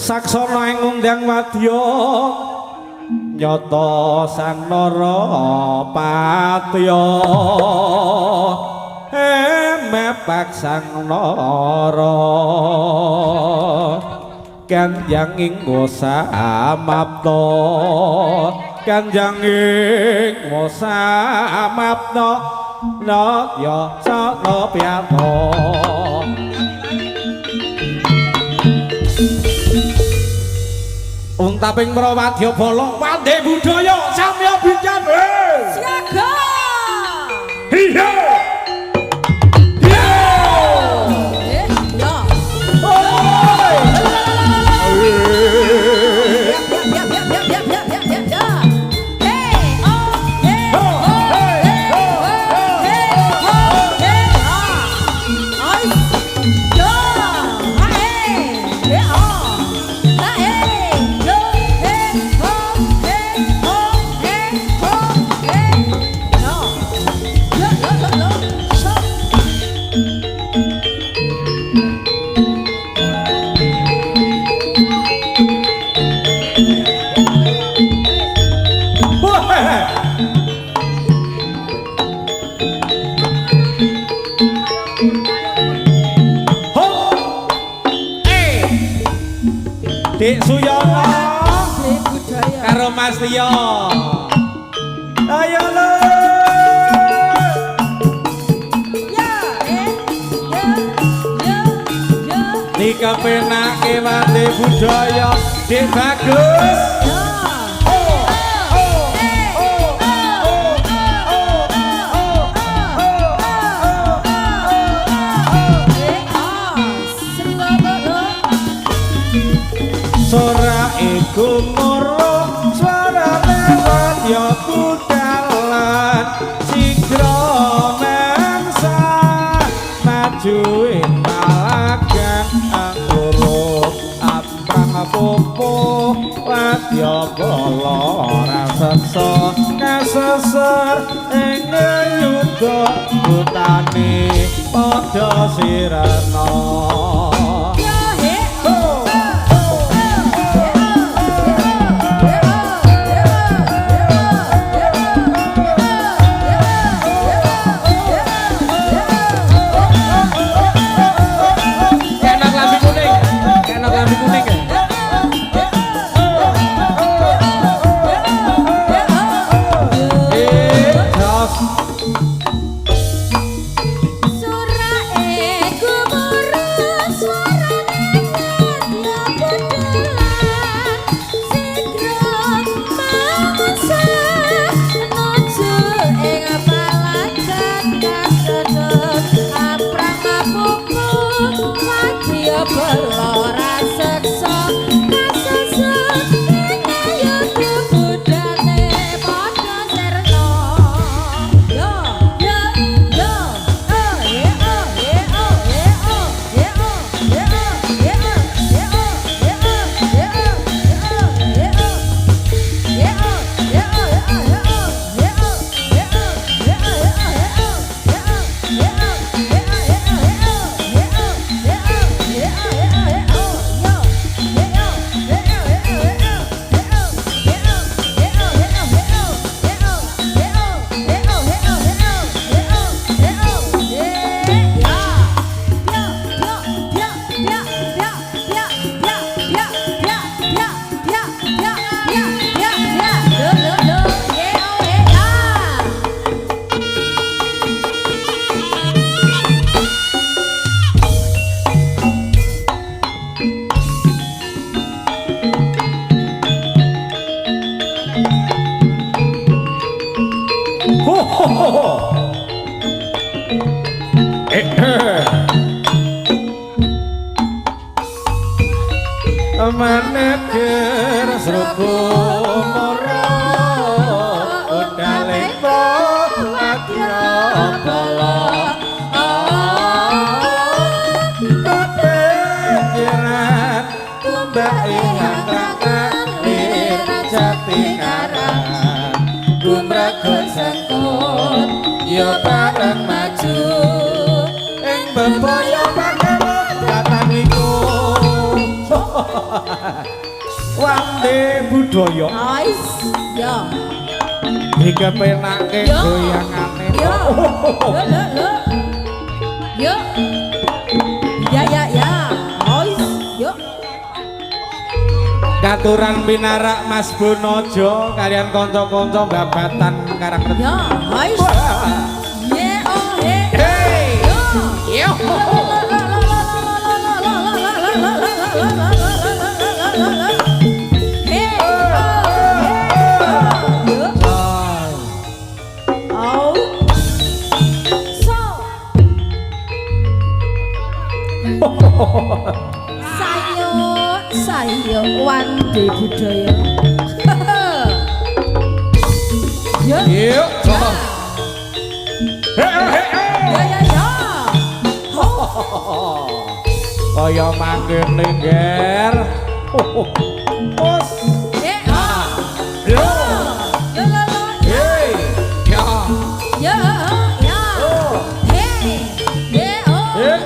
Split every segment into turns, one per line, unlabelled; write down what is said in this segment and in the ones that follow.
saksana ing ngundang wadya nyata sang nara patya mepak sang nara kanjang ing samapta kanjang ing samapta ya saka piyato untaping prawadya bolong pandhe budaya samya bincang
siaga
iya Dik Suyono karo Mas Tio ayo lho dikepenake wate budaya Dik Bagus Sora iku murung suarane wadya kudalan sigra mensa maju ing palagan angkuru aprang popo wadya bala raseksa kaseser ing yuga utane padha sirena Maneker sruku moro udale pro adya bala kepikiran tumbak ingkang lir jati ngaran gumraga sengkut yo bareng maju ing bebaya pakemu katakiku Wande budaya.
Ais, ya.
Iki penake goyangane.
Yo. Yo. Ya. Ais, yo.
Katuran pinarak Mas Bonojo kalian kanca-kanca babatan karakter.
Ya, ais. Ye oh he.
Hey.
Yo. Sayo wande budaya. Ya.
Yuk.
Ya.
Kaya mangkene nger. Pos. Yo. Hey. Ya.
Ya. Hey. Ye oh.
Hey.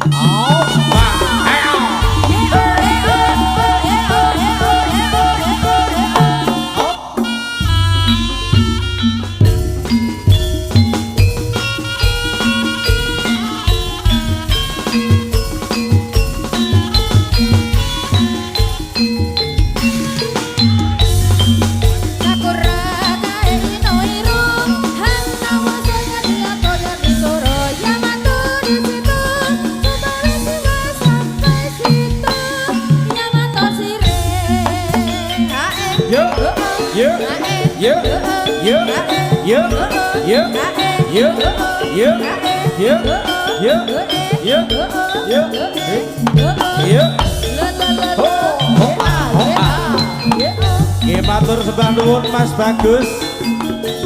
Oh, matur sembah nuwun Mas Bagus.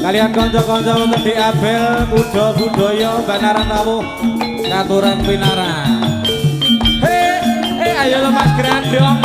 Kalian kanca-kanca untuk di Abel Muda Budaya Banaran Rawuh Katuran Pinarak. Hei, ayo lo Mas Grandong.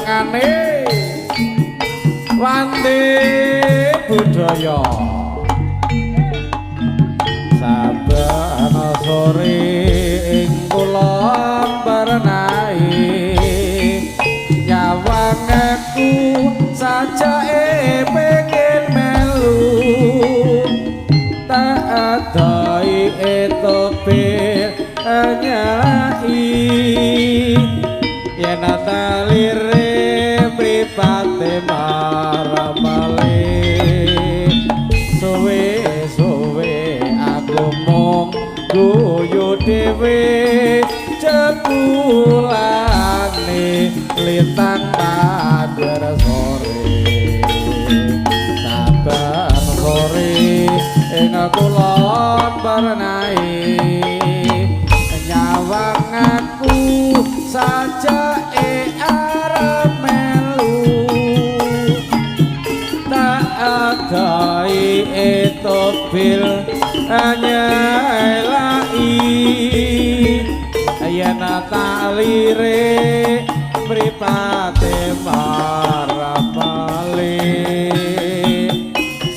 goyangane Wanti budaya saben sore ing kulon Barnai nyawang aku sajake pengen melu tak adai etope nyai yen talire mripate marapale suwe-suwe aku mung guyu dhewe jebulane lintang pader sore saben sore ing kulon Barnai nyawang aku sajake arep melu tak adai etobil nyelai yen talire mripate marapale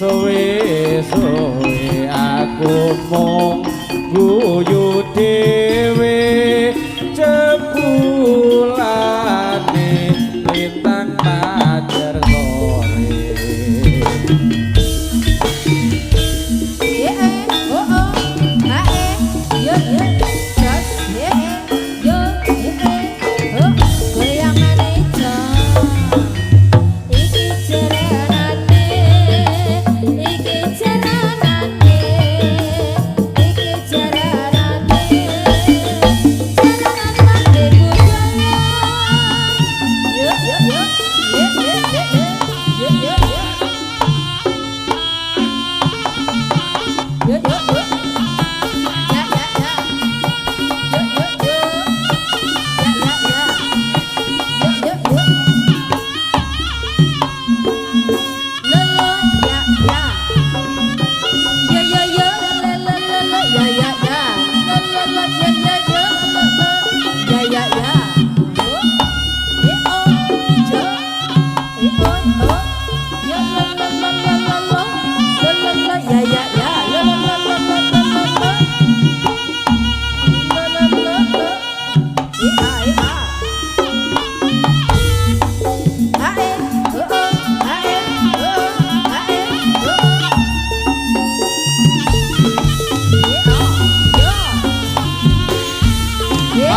suwe-suwe aku mung guyu dhewe jebulane lintang pader sore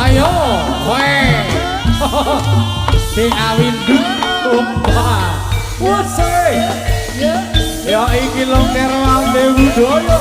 ayo kowe sing awindu tumpah wuse ya iki longker wambe budaya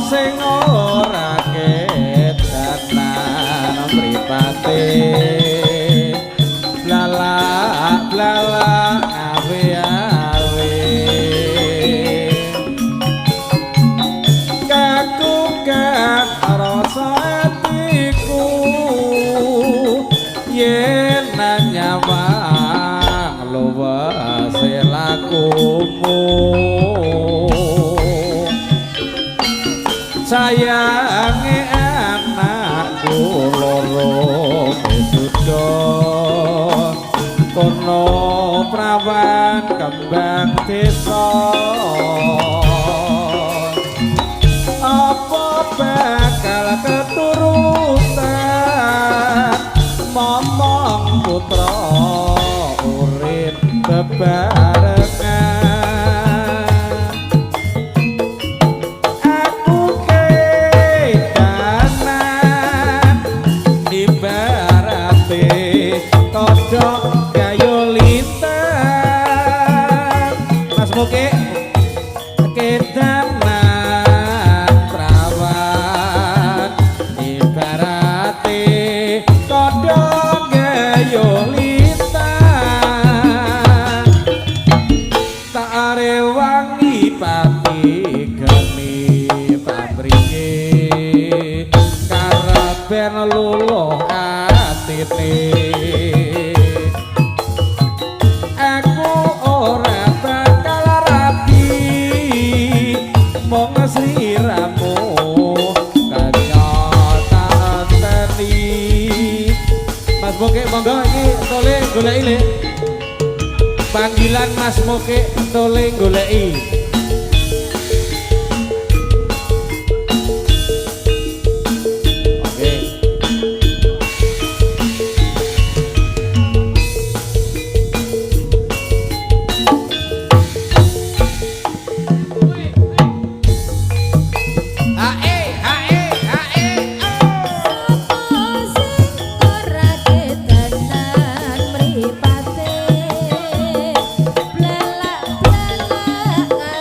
sing ora kedanan mripate blalak awe-awe kakukan rasa atiku yen nyawang luwese lakumu sayange anakku loro suda kono prawan kembang desa apa bakal keturutan momong putra urip bebarengan aku kedanan ibarate kodhok gayolitan Mas Muki kedanan prawan ibarate kodhok gayolitan tak rewangi pati geni pamriki karaben luluh atine aku ora bakal rapi mong sliramu kanyatani Mas Moke monggo iki tole goleki le panggilan Mas Moke tole goleki
Sapa sing ora kedanan mripate blelak-blelak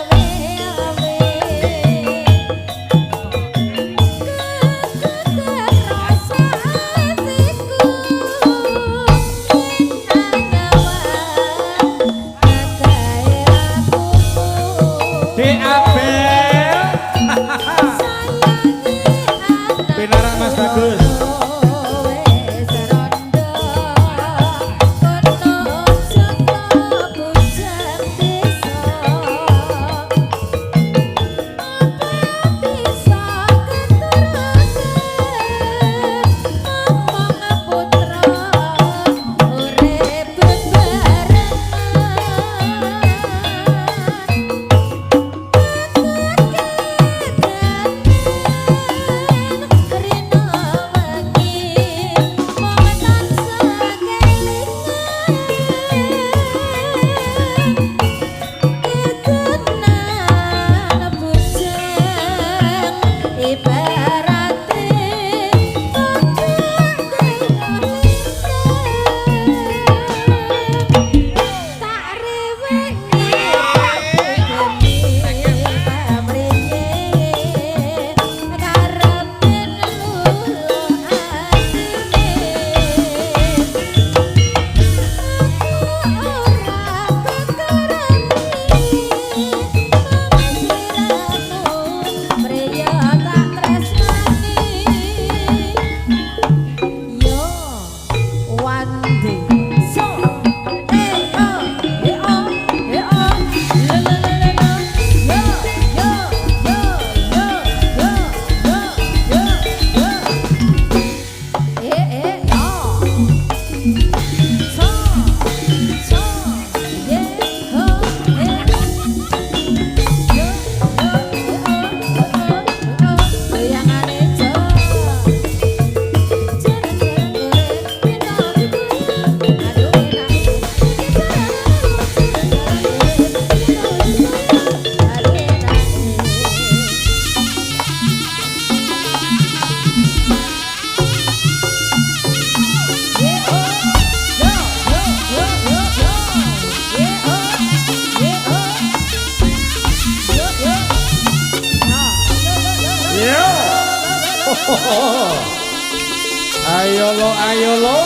Ayo lo, ayo lo.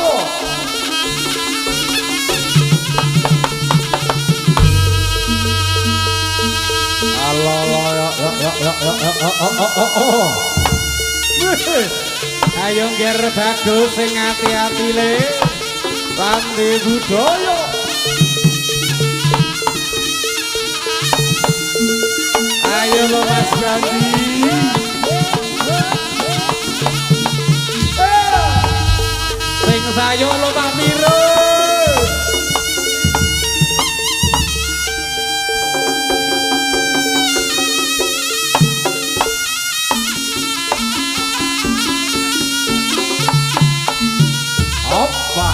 Halo lo, ayo nger bagus sing ati-ati le. Randi budaya. Ayo lo Mas Gandhi. Sing sayo lo Pak Miro. Opa.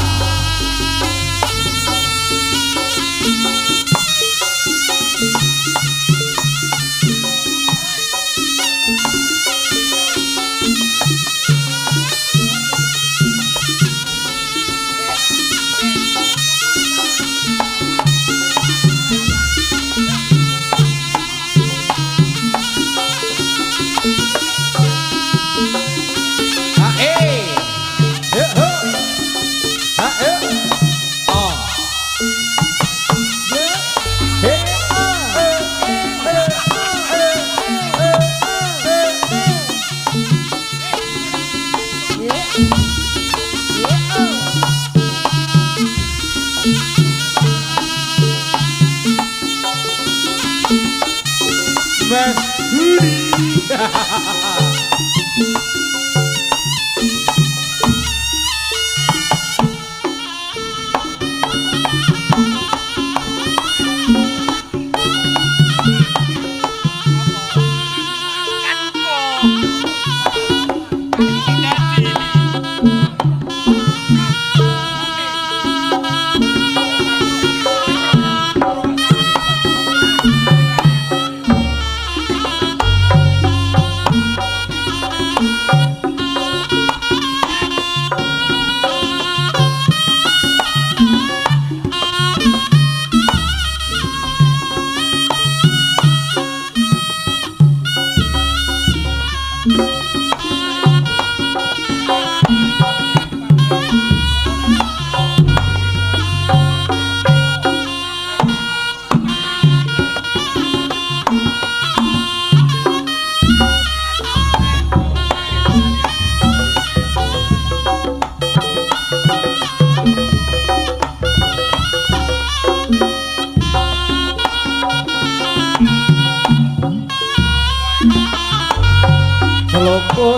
Mas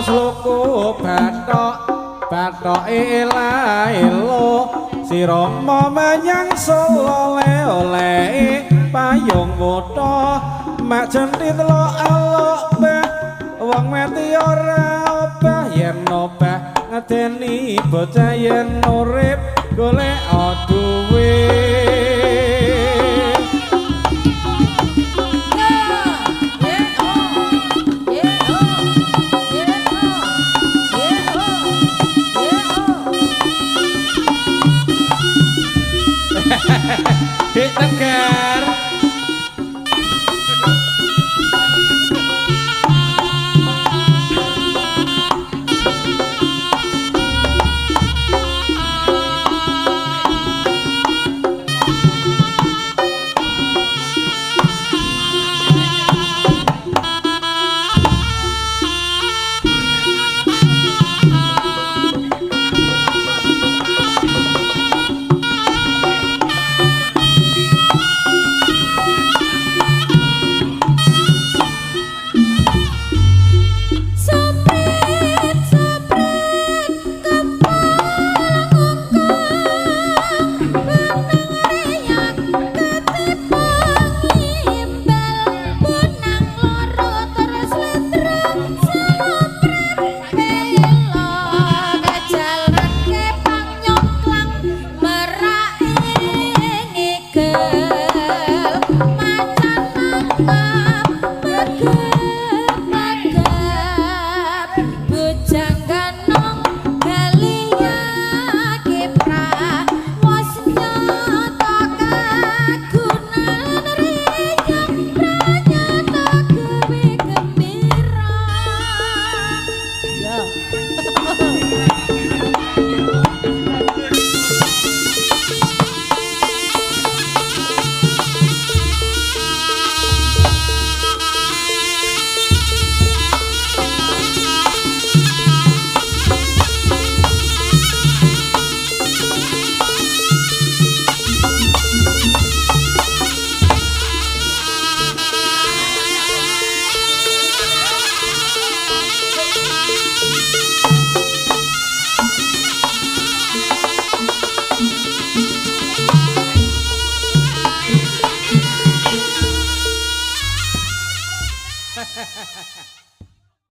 Sloko bathok ela-elo sirama menyang Solo oleh payung wota mak jentit lo alok bah wong mati ora obah yen obah ngedeni bocah yen urip golek duwe. Dek Tegar